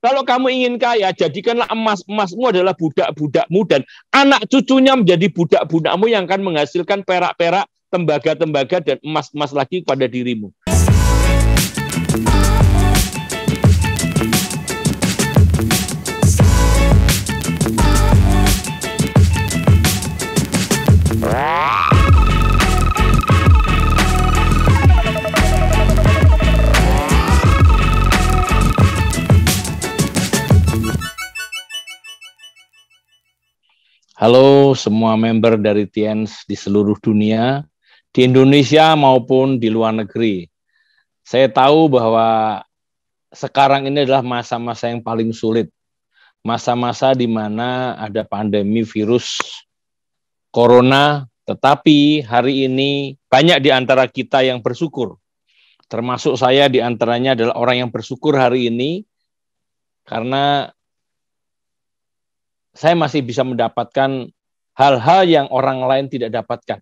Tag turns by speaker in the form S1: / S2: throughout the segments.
S1: Kalau kamu ingin kaya, jadikanlah emasmu adalah budak-budakmu dan anak cucunya menjadi budak-budakmu yang akan menghasilkan perak-perak, tembaga-tembaga, dan emas-emas lagi kepada dirimu. Halo semua member dari Tiens di seluruh dunia, di Indonesia maupun di luar negeri. Saya tahu bahwa sekarang ini adalah masa-masa yang paling sulit. Masa-masa di mana ada pandemi virus corona, tetapi hari ini banyak di antara kita yang bersyukur. Termasuk saya di antaranya adalah orang yang bersyukur hari ini karena saya masih bisa mendapatkan hal-hal yang orang lain tidak dapatkan.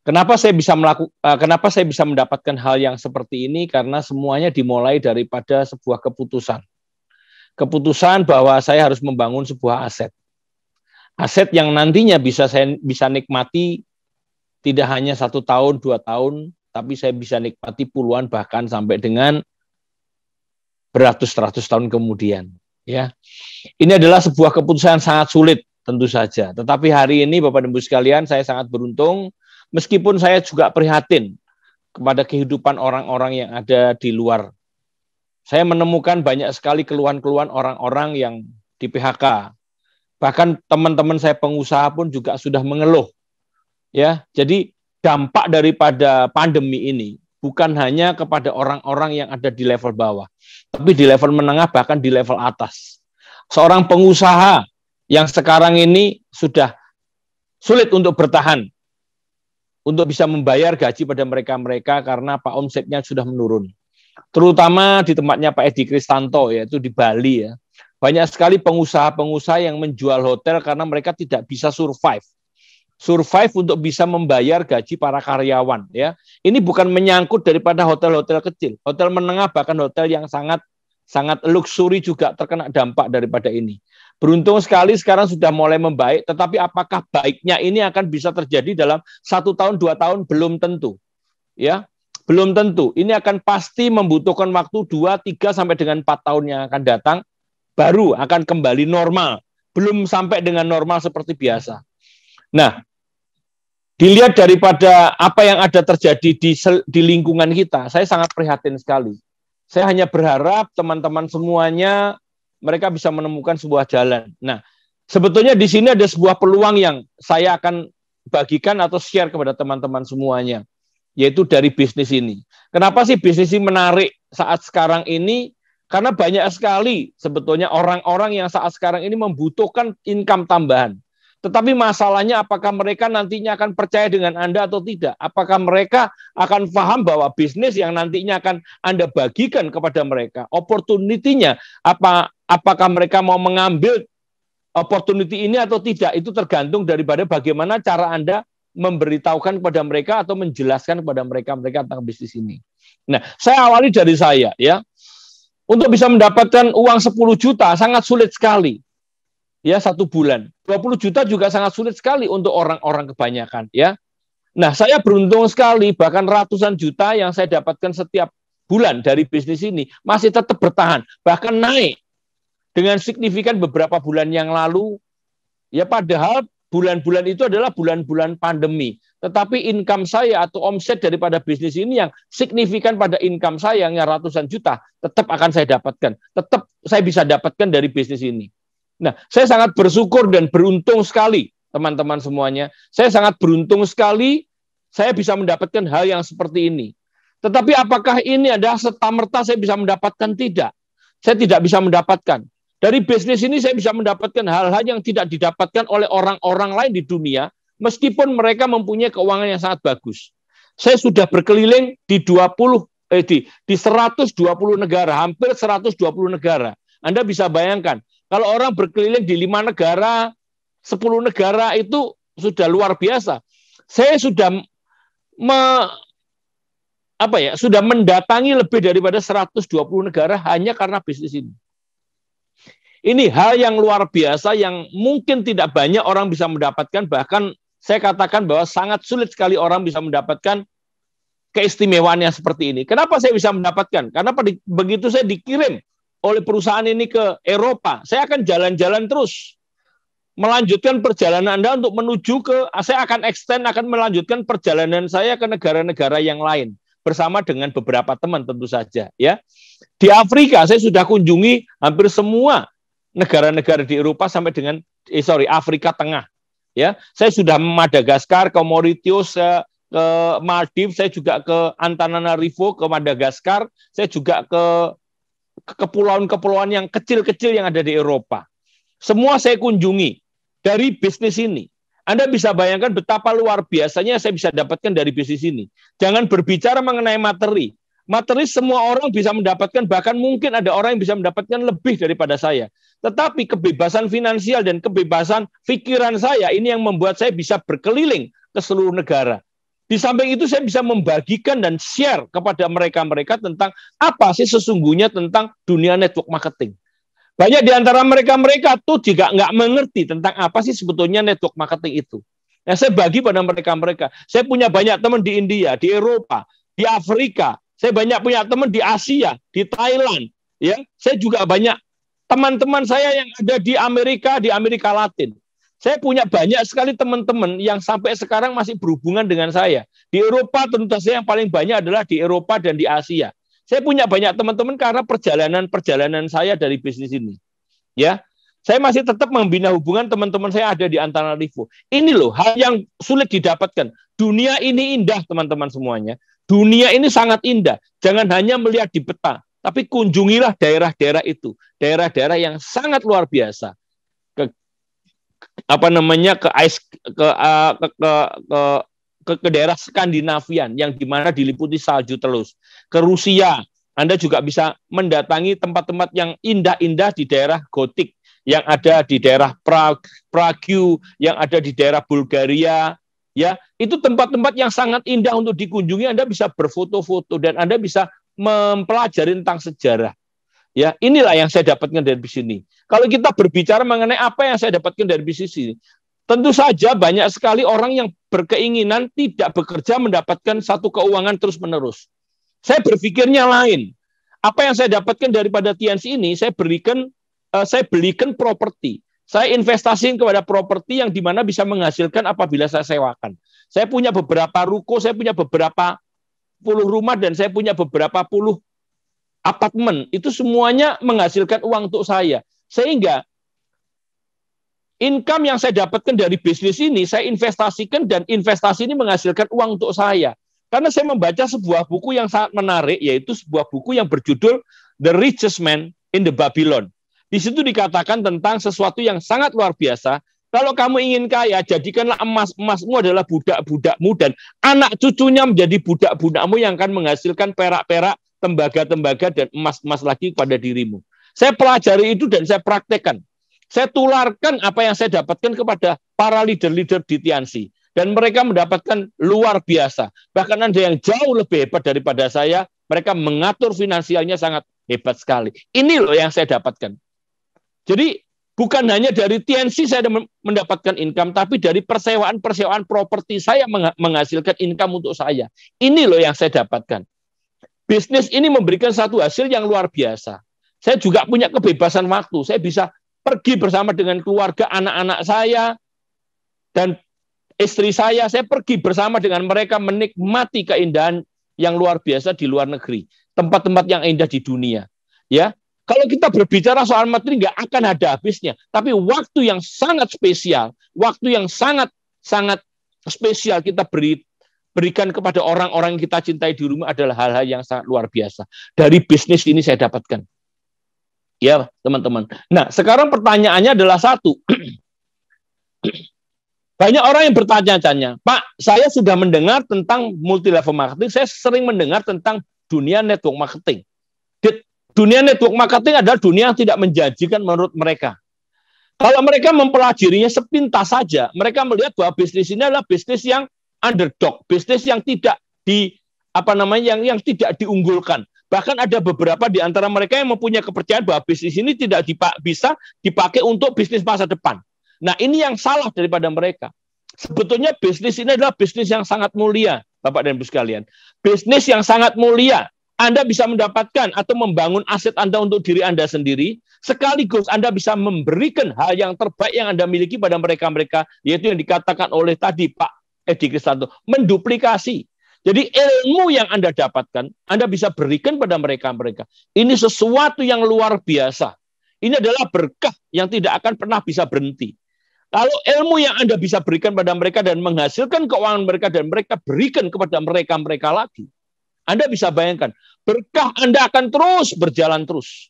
S1: Kenapa saya bisa mendapatkan hal yang seperti ini? Karena semuanya dimulai daripada sebuah keputusan. Keputusan bahwa saya harus membangun sebuah aset. Aset yang nantinya saya bisa nikmati tidak hanya 1 tahun, 2 tahun, tapi saya bisa nikmati puluhan bahkan sampai dengan beratus-ratus tahun kemudian. Ya, ini adalah sebuah keputusan yang sangat sulit tentu saja. Tetapi hari ini Bapak dan Ibu sekalian, saya sangat beruntung, meskipun saya juga prihatin kepada kehidupan orang-orang yang ada di luar. Saya menemukan banyak sekali keluhan-keluhan orang-orang yang di PHK. Bahkan teman-teman saya pengusaha pun juga sudah mengeluh. Ya, jadi dampak daripada pandemi ini bukan hanya kepada orang-orang yang ada di level bawah, tapi di level menengah, bahkan di level atas. Seorang pengusaha yang sekarang ini sudah sulit untuk bertahan, untuk bisa membayar gaji pada mereka-mereka karena omsetnya sudah menurun. Terutama di tempatnya Pak Edi Kristanto, yaitu di Bali. Ya. Banyak sekali pengusaha-pengusaha yang menjual hotel karena mereka tidak bisa survive untuk bisa membayar gaji para karyawan. Ya, ini bukan menyangkut daripada hotel-hotel kecil, hotel menengah, bahkan hotel yang sangat luxury juga terkena dampak daripada ini. Beruntung sekali sekarang sudah mulai membaik, tetapi apakah baiknya ini akan bisa terjadi dalam 1 tahun, 2 tahun? Belum tentu. Ya, belum tentu. Ini akan pasti membutuhkan waktu 2, 3 sampai dengan 4 tahun yang akan datang, baru akan kembali normal. Belum sampai dengan normal seperti biasa. Nah, dilihat daripada apa yang ada terjadi di lingkungan kita, saya sangat prihatin sekali. Saya hanya berharap teman-teman semuanya mereka bisa menemukan sebuah jalan. Nah, sebetulnya di sini ada sebuah peluang yang saya akan bagikan atau share kepada teman-teman semuanya, yaitu dari bisnis ini. Kenapa sih bisnis ini menarik saat sekarang ini? Karena banyak sekali sebetulnya orang-orang yang saat sekarang ini membutuhkan income tambahan. Tetapi masalahnya apakah mereka nantinya akan percaya dengan Anda atau tidak? Apakah mereka akan paham bahwa bisnis yang nantinya akan Anda bagikan kepada mereka, opportunity-nya, apakah mereka mau mengambil opportunity ini atau tidak? Itu tergantung daripada bagaimana cara Anda memberitahukan kepada mereka atau menjelaskan kepada mereka tentang bisnis ini. Nah, saya awali dari saya, ya. Untuk bisa mendapatkan uang 10 juta sangat sulit sekali. Ya, 1 bulan. 20 juta juga sangat sulit sekali untuk orang-orang kebanyakan, ya. Nah, saya beruntung sekali, bahkan ratusan juta yang saya dapatkan setiap bulan dari bisnis ini masih tetap bertahan, bahkan naik dengan signifikan beberapa bulan yang lalu. Ya, padahal bulan-bulan itu adalah bulan-bulan pandemi. Tetapi income saya atau omset daripada bisnis ini yang signifikan pada income saya yang ratusan juta tetap akan saya dapatkan. Tetap saya bisa dapatkan dari bisnis ini. Nah, saya sangat bersyukur dan beruntung sekali, teman-teman semuanya. Saya sangat beruntung sekali saya bisa mendapatkan hal yang seperti ini. Tetapi apakah ini adalah serta-merta saya bisa mendapatkan? Tidak. Saya tidak bisa mendapatkan. Dari bisnis ini saya bisa mendapatkan hal-hal yang tidak didapatkan oleh orang-orang lain di dunia, meskipun mereka mempunyai keuangan yang sangat bagus. Saya sudah berkeliling di 120 negara, hampir 120 negara. Anda bisa bayangkan, kalau orang berkeliling di 5 negara, 10 negara itu sudah luar biasa. Saya sudah sudah mendatangi lebih daripada 120 negara hanya karena bisnis ini. Ini hal yang luar biasa yang mungkin tidak banyak orang bisa mendapatkan, bahkan saya katakan bahwa sangat sulit sekali orang bisa mendapatkan keistimewaan yang seperti ini. Kenapa saya bisa mendapatkan? Karena begitu saya dikirim oleh perusahaan ini ke Eropa, saya akan jalan-jalan terus. Melanjutkan perjalanan Anda untuk menuju ke, saya akan melanjutkan perjalanan saya ke negara-negara yang lain bersama dengan beberapa teman tentu saja, ya. Di Afrika saya sudah kunjungi hampir semua negara-negara di Eropa sampai dengan Afrika Tengah, ya. Saya sudah Madagaskar, ke Mauritius, ke Maldives, saya juga ke Antananarivo, ke Madagaskar, saya juga ke kepulauan-kepulauan yang kecil-kecil yang ada di Eropa. Semua saya kunjungi dari bisnis ini. Anda bisa bayangkan betapa luar biasanya saya bisa dapatkan dari bisnis ini. Jangan berbicara mengenai materi. Materi semua orang bisa mendapatkan, bahkan mungkin ada orang yang bisa mendapatkan lebih daripada saya. Tetapi kebebasan finansial dan kebebasan pikiran saya ini yang membuat saya bisa berkeliling ke seluruh negara. Di samping itu saya bisa membagikan dan share kepada mereka-mereka tentang apa sih sesungguhnya tentang dunia network marketing. Banyak di antara mereka tuh juga nggak mengerti tentang apa sih sebetulnya network marketing itu. Nah, saya bagi pada mereka-mereka. Saya punya banyak teman di India, di Eropa, di Afrika. Saya punya teman di Asia, di Thailand. Ya, saya juga banyak teman-teman saya yang ada di Amerika Latin. Saya punya banyak sekali teman-teman yang sampai sekarang masih berhubungan dengan saya. Di Eropa tentu saja yang paling banyak adalah di Eropa dan di Asia. Saya punya banyak teman-teman karena perjalanan saya dari bisnis ini. Ya, saya masih tetap membina hubungan teman-teman saya ada di Antananarivo. Ini loh hal yang sulit didapatkan. Dunia ini indah, teman-teman semuanya. Dunia ini sangat indah. Jangan hanya melihat di peta, tapi kunjungilah daerah-daerah itu, daerah-daerah yang sangat luar biasa. Ke daerah Skandinavian yang dimana diliputi salju terus, ke Rusia. Anda juga bisa mendatangi tempat-tempat yang indah-indah di daerah Gotik, yang ada di daerah Prague, yang ada di daerah Bulgaria, ya. Itu tempat-tempat yang sangat indah untuk dikunjungi. Anda bisa berfoto-foto dan Anda bisa mempelajari tentang sejarah. Ya, inilah yang saya dapatkan dari bisnis ini. Kalau kita berbicara mengenai apa yang saya dapatkan dari bisnis ini, tentu saja banyak sekali orang yang berkeinginan tidak bekerja mendapatkan satu keuangan terus-menerus. Saya berpikirnya lain. Apa yang saya dapatkan daripada TNC ini, saya belikan properti. Saya investasikan kepada properti yang dimana bisa menghasilkan apabila saya sewakan. Saya punya beberapa ruko, saya punya beberapa puluh rumah, dan saya punya beberapa puluh apartemen. Itu semuanya menghasilkan uang untuk saya. Sehingga income yang saya dapatkan dari bisnis ini, saya investasikan, dan investasi ini menghasilkan uang untuk saya. Karena saya membaca sebuah buku yang sangat menarik, yaitu sebuah buku yang berjudul The Richest Man in the Babylon. Di situ dikatakan tentang sesuatu yang sangat luar biasa. Kalau kamu ingin kaya, jadikanlah emasmu adalah budak-budakmu, dan anak cucunya menjadi budak-budakmu yang akan menghasilkan perak-perak, tembaga-tembaga, dan emas-emas lagi pada dirimu. Saya pelajari itu dan saya praktekkan. Saya tularkan apa yang saya dapatkan kepada para leader-leader di Tianxi. Dan mereka mendapatkan luar biasa. Bahkan ada yang jauh lebih hebat daripada saya. Mereka mengatur finansialnya sangat hebat sekali. Ini loh yang saya dapatkan. Jadi bukan hanya dari Tianxi saya mendapatkan income, tapi dari persewaan properti saya menghasilkan income untuk saya. Ini loh yang saya dapatkan. Bisnis ini memberikan satu hasil yang luar biasa. Saya juga punya kebebasan waktu. Saya bisa pergi bersama dengan keluarga, anak-anak saya, dan istri saya pergi bersama dengan mereka menikmati keindahan yang luar biasa di luar negeri, tempat-tempat yang indah di dunia. Ya, kalau kita berbicara soal materi nggak akan ada habisnya, tapi waktu yang sangat spesial, waktu yang sangat spesial kita berikan kepada orang-orang yang kita cintai di rumah adalah hal-hal yang sangat luar biasa. Dari bisnis ini saya dapatkan. Ya, teman-teman. Nah, sekarang pertanyaannya adalah satu. Banyak orang yang bertanya-tanya, Pak, saya sudah mendengar tentang multi level marketing, saya sering mendengar tentang dunia network marketing. Dunia network marketing adalah dunia yang tidak menjanjikan menurut mereka. Kalau mereka mempelajarinya sepintas saja, mereka melihat bahwa bisnis ini adalah bisnis yang underdog, bisnis yang tidak yang tidak diunggulkan. Bahkan ada beberapa di antara mereka yang mempunyai kepercayaan bahwa bisnis ini tidak bisa dipakai untuk bisnis masa depan. Nah, ini yang salah daripada mereka. Sebetulnya bisnis ini adalah bisnis yang sangat mulia, Bapak dan Ibu sekalian. Bisnis yang sangat mulia. Anda bisa mendapatkan atau membangun aset Anda untuk diri Anda sendiri, sekaligus Anda bisa memberikan hal yang terbaik yang Anda miliki pada mereka-mereka, yaitu yang dikatakan oleh tadi Pak Edi Kristanto, menduplikasi. Jadi ilmu yang Anda dapatkan, Anda bisa berikan pada mereka-mereka. Ini sesuatu yang luar biasa. Ini adalah berkah yang tidak akan pernah bisa berhenti. Kalau ilmu yang Anda bisa berikan pada mereka dan menghasilkan keuangan mereka dan mereka berikan kepada mereka-mereka lagi, Anda bisa bayangkan, berkah Anda akan terus berjalan terus.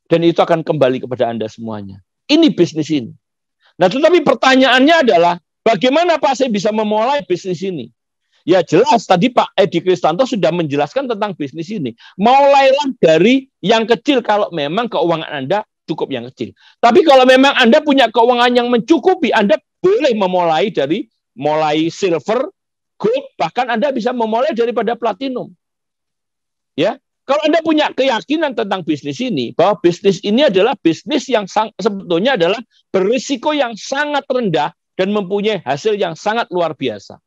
S1: Dan itu akan kembali kepada Anda semuanya. Ini bisnis ini. Nah, tetapi pertanyaannya adalah, bagaimana Pak saya bisa memulai bisnis ini? Ya jelas, tadi Pak Edi Kristanto sudah menjelaskan tentang bisnis ini. Mulailah dari yang kecil kalau memang keuangan Anda cukup yang kecil. Tapi kalau memang Anda punya keuangan yang mencukupi, Anda boleh memulai dari mulai silver, gold, bahkan Anda bisa memulai daripada platinum. Ya, kalau Anda punya keyakinan tentang bisnis ini, bahwa bisnis ini adalah bisnis yang sebetulnya adalah berisiko yang sangat rendah dan mempunyai hasil yang sangat luar biasa.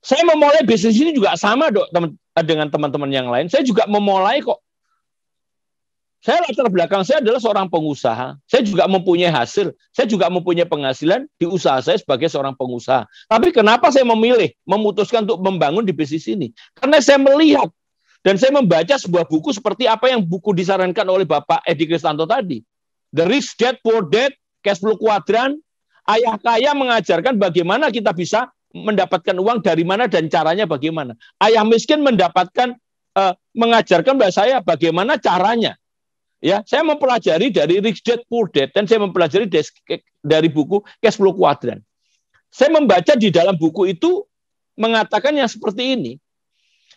S1: Saya memulai bisnis ini juga sama dengan teman-teman yang lain. Saya juga memulai kok. Saya latar belakang saya adalah seorang pengusaha. Saya juga mempunyai hasil. Saya juga mempunyai penghasilan di usaha saya sebagai seorang pengusaha. Tapi kenapa saya memutuskan untuk membangun di bisnis ini? Karena saya melihat dan saya membaca sebuah buku seperti apa yang buku disarankan oleh Bapak Edi Kristanto tadi. The Rich Dad, Poor Dad, Cash Flow Quadrant. Ayah kaya mengajarkan bagaimana kita bisa mendapatkan uang dari mana dan caranya bagaimana. Ayah miskin mengajarkan kepada saya bagaimana caranya. Ya, saya mempelajari dari Rich Dad Poor Dad dan saya mempelajari dari buku Cash Flow Quadrant. Saya membaca di dalam buku itu mengatakan yang seperti ini.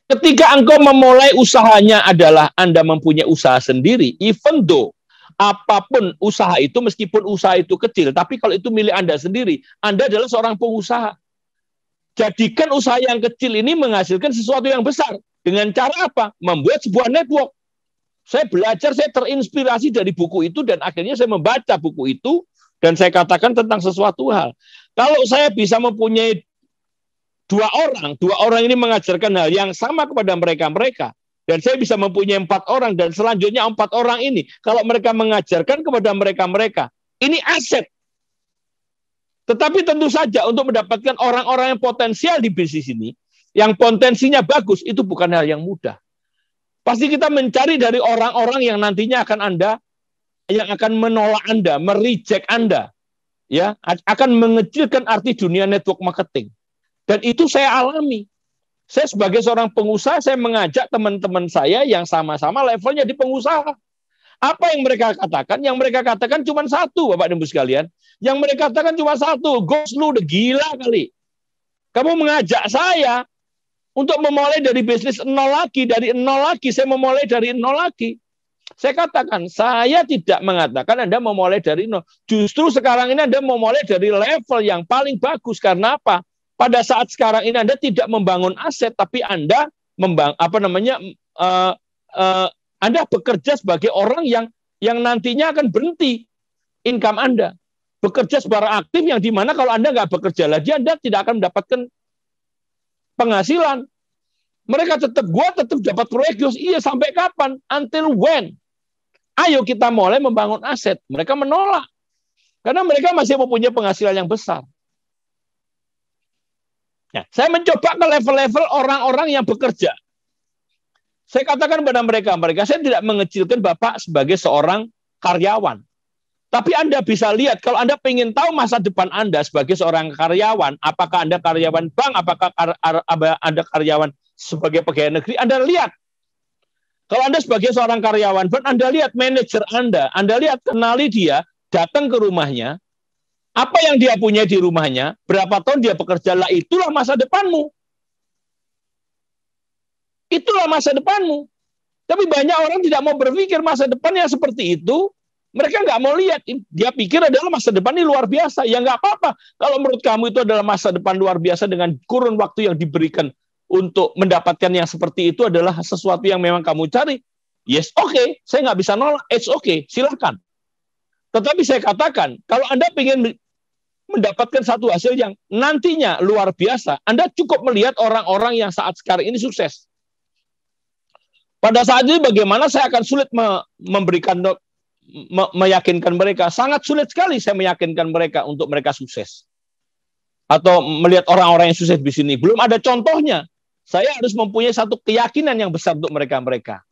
S1: Ketika engkau memulai usahanya adalah Anda mempunyai usaha sendiri, even though apapun usaha itu, meskipun usaha itu kecil, tapi kalau itu milik Anda sendiri, Anda adalah seorang pengusaha. Jadikan usaha yang kecil ini menghasilkan sesuatu yang besar. Dengan cara apa? Membuat sebuah network. Saya belajar, saya terinspirasi dari buku itu, dan akhirnya saya membaca buku itu, dan saya katakan tentang sesuatu hal. Kalau saya bisa mempunyai dua orang ini mengajarkan hal yang sama kepada mereka-mereka, dan saya bisa mempunyai 4 orang, dan selanjutnya 4 orang ini, kalau mereka mengajarkan kepada mereka-mereka, ini aset. Tetapi tentu saja untuk mendapatkan orang-orang yang potensial di bisnis ini, yang potensinya bagus, itu bukan hal yang mudah. Pasti kita mencari dari orang-orang yang nantinya yang akan menolak Anda, mereject Anda, ya, akan mengecilkan arti dunia network marketing. Dan itu saya alami. Saya sebagai seorang pengusaha, saya mengajak teman-teman saya yang sama-sama levelnya di pengusaha. Apa yang mereka katakan? Yang mereka katakan cuma satu, Bapak dan Ibu sekalian. Yang mereka katakan cuma satu, Ghost, lu udah gila kali. Kamu mengajak saya untuk memulai dari bisnis dari nol lagi, saya memulai dari nol lagi. Saya katakan, saya tidak mengatakan Anda memulai dari nol. Justru sekarang ini Anda memulai dari level yang paling bagus. Karena apa? Pada saat sekarang ini Anda tidak membangun aset, tapi Anda Anda bekerja sebagai orang yang nantinya akan berhenti income Anda. Bekerja secara aktif yang dimana kalau Anda nggak bekerja lagi, Anda tidak akan mendapatkan penghasilan. Mereka tetap dapat proyek, iya sampai kapan? Until when? Ayo kita mulai membangun aset. Mereka menolak. Karena mereka masih mempunyai penghasilan yang besar. Nah, saya mencoba ke level-level orang-orang yang bekerja. Saya katakan kepada mereka, saya tidak mengecilkan Bapak sebagai seorang karyawan. Tapi Anda bisa lihat, kalau Anda ingin tahu masa depan Anda sebagai seorang karyawan, apakah Anda karyawan bank, apakah Anda karyawan sebagai pegawai negeri, Anda lihat. Kalau Anda sebagai seorang karyawan bank, Anda lihat manajer Anda lihat, kenali dia, datang ke rumahnya, apa yang dia punya di rumahnya, berapa tahun dia bekerja, lah itulah masa depanmu. Itulah masa depanmu. Tapi banyak orang tidak mau berpikir masa depannya seperti itu. Mereka nggak mau lihat. Dia pikir adalah masa depan ini luar biasa. Ya nggak apa-apa. Kalau menurut kamu itu adalah masa depan luar biasa dengan kurun waktu yang diberikan untuk mendapatkan yang seperti itu adalah sesuatu yang memang kamu cari, yes, oke, saya nggak bisa nolak, it's okay, silakan. Tetapi saya katakan, kalau Anda ingin mendapatkan satu hasil yang nantinya luar biasa, Anda cukup melihat orang-orang yang saat sekarang ini sukses. Pada saat ini bagaimana saya akan sulit meyakinkan mereka. Sangat sulit sekali saya meyakinkan mereka untuk mereka sukses. Atau melihat orang-orang yang sukses di sini. Belum ada contohnya. Saya harus mempunyai satu keyakinan yang besar untuk mereka-mereka.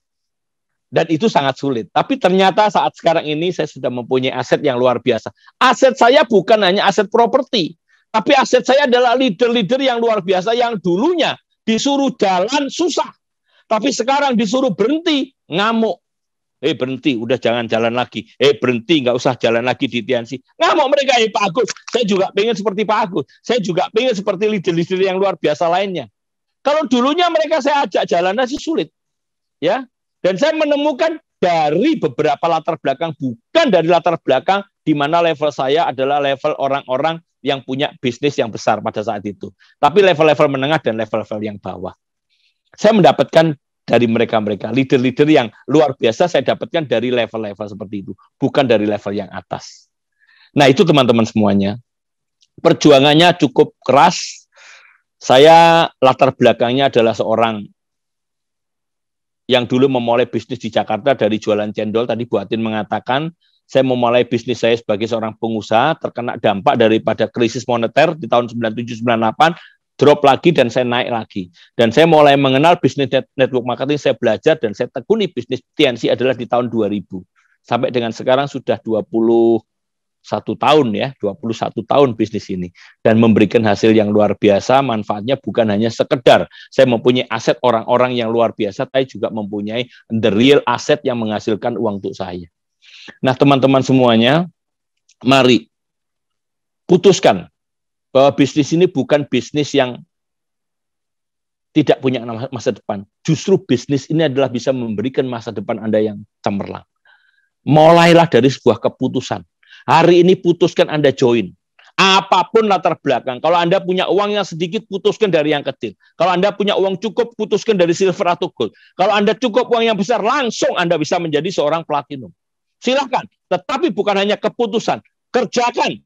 S1: Dan itu sangat sulit. Tapi ternyata saat sekarang ini saya sudah mempunyai aset yang luar biasa. Aset saya bukan hanya aset properti. Tapi aset saya adalah leader-leader yang luar biasa yang dulunya disuruh jalan susah. Tapi sekarang disuruh berhenti, ngamuk. Berhenti, udah jangan jalan lagi. Berhenti, nggak usah jalan lagi di TNC. Ngamuk mereka, Pak Agus. Saya juga pengen seperti Pak Agus. Saya juga pengen seperti leader-leader yang luar biasa lainnya. Kalau dulunya mereka saya ajak jalan sih sulit. Ya. Dan saya menemukan dari beberapa latar belakang, bukan dari latar belakang di mana level saya adalah level orang-orang yang punya bisnis yang besar pada saat itu. Tapi level-level menengah dan level-level yang bawah. Saya mendapatkan dari mereka-mereka, leader-leader yang luar biasa saya dapatkan dari level-level seperti itu, bukan dari level yang atas. Nah, itu teman-teman semuanya. Perjuangannya cukup keras. Saya latar belakangnya adalah seorang yang dulu memulai bisnis di Jakarta dari jualan cendol. Tadi Bu Atin mengatakan, saya memulai bisnis saya sebagai seorang pengusaha, terkena dampak daripada krisis moneter di tahun 97-98, drop lagi dan saya naik lagi. Dan saya mulai mengenal bisnis network marketing, saya belajar dan saya tekuni bisnis TNC adalah di tahun 2000. Sampai dengan sekarang sudah 21 tahun ya, 21 tahun bisnis ini. Dan memberikan hasil yang luar biasa, manfaatnya bukan hanya sekedar saya mempunyai aset orang-orang yang luar biasa, tapi juga mempunyai the real aset yang menghasilkan uang untuk saya. Nah teman-teman semuanya, mari putuskan bahwa bisnis ini bukan bisnis yang tidak punya masa depan. Justru bisnis ini adalah bisa memberikan masa depan Anda yang cemerlang. Mulailah dari sebuah keputusan. Hari ini putuskan Anda join. Apapun latar belakang. Kalau Anda punya uang yang sedikit, putuskan dari yang kecil. Kalau Anda punya uang cukup, putuskan dari silver atau gold. Kalau Anda cukup uang yang besar, langsung Anda bisa menjadi seorang platinum. Silahkan. Tetapi bukan hanya keputusan. Kerjakan.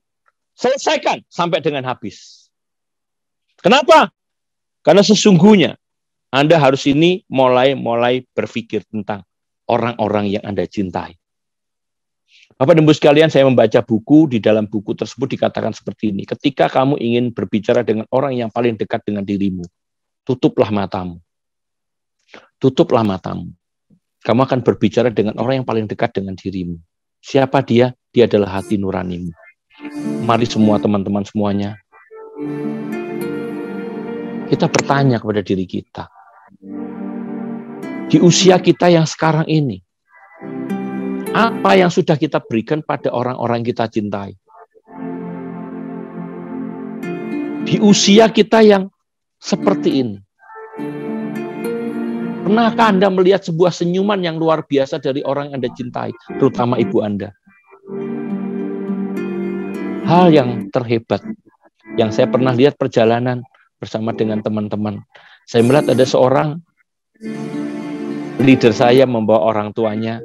S1: Selesaikan sampai dengan habis. Kenapa? Karena sesungguhnya Anda harus ini mulai berpikir tentang orang-orang yang Anda cintai. Bapak dan Ibu sekalian, saya membaca buku, di dalam buku tersebut dikatakan seperti ini. Ketika kamu ingin berbicara dengan orang yang paling dekat dengan dirimu, tutuplah matamu. Tutuplah matamu. Kamu akan berbicara dengan orang yang paling dekat dengan dirimu. Siapa dia? Dia adalah hati nuranimu. Mari semua teman-teman semuanya, kita bertanya kepada diri kita. Di usia kita yang sekarang ini, apa yang sudah kita berikan pada orang-orang kita cintai? Di usia kita yang seperti ini, pernahkah Anda melihat sebuah senyuman yang luar biasa dari orang yang Anda cintai, terutama ibu Anda? Hal yang terhebat yang saya pernah lihat perjalanan bersama dengan teman-teman. Saya melihat ada seorang leader saya membawa orang tuanya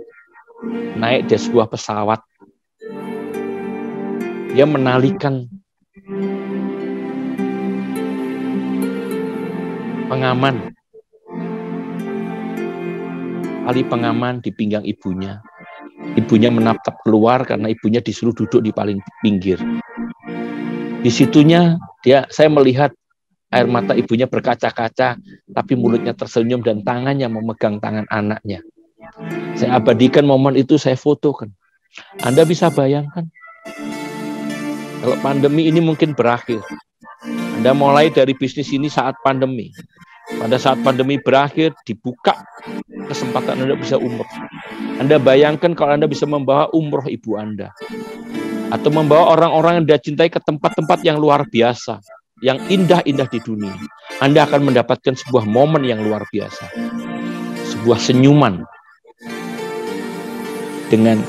S1: naik di sebuah pesawat. Dia menalikan pengaman, tali pengaman di pinggang ibunya. Ibunya menatap keluar karena ibunya disuruh duduk di paling pinggir. Di situnya saya melihat air mata ibunya berkaca-kaca, tapi mulutnya tersenyum dan tangannya memegang tangan anaknya. Saya abadikan momen itu, saya fotokan. Anda bisa bayangkan, kalau pandemi ini mungkin berakhir. Anda mulai dari bisnis ini saat pandemi. Pada saat pandemi berakhir, dibuka kesempatan Anda bisa umroh. Anda bayangkan kalau Anda bisa membawa umroh ibu Anda. Atau membawa orang-orang yang Anda cintai ke tempat-tempat yang luar biasa. Yang indah-indah di dunia. Anda akan mendapatkan sebuah momen yang luar biasa. Sebuah senyuman. Dengan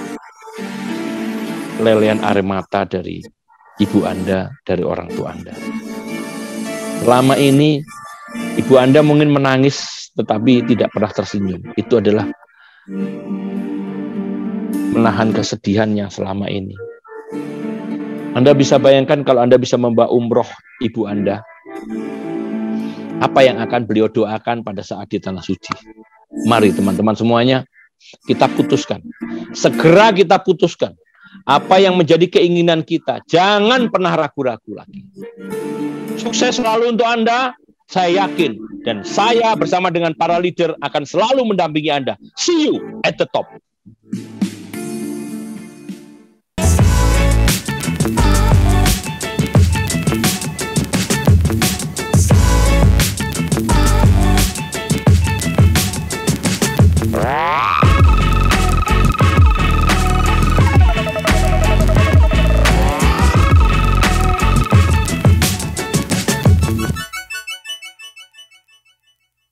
S1: lelehan air mata dari ibu Anda, dari orang tua Anda. Selama ini Ibu Anda mungkin menangis tetapi tidak pernah tersenyum. Itu adalah menahan kesedihan yang selama ini. Anda bisa bayangkan kalau Anda bisa membawa umroh ibu Anda, apa yang akan beliau doakan pada saat di tanah suci. Mari teman-teman semuanya, kita putuskan. Segera kita putuskan. Apa yang menjadi keinginan kita. Jangan pernah ragu-ragu lagi. Sukses selalu untuk Anda, saya yakin. Dan saya bersama dengan para leader akan selalu mendampingi Anda. See you at the top.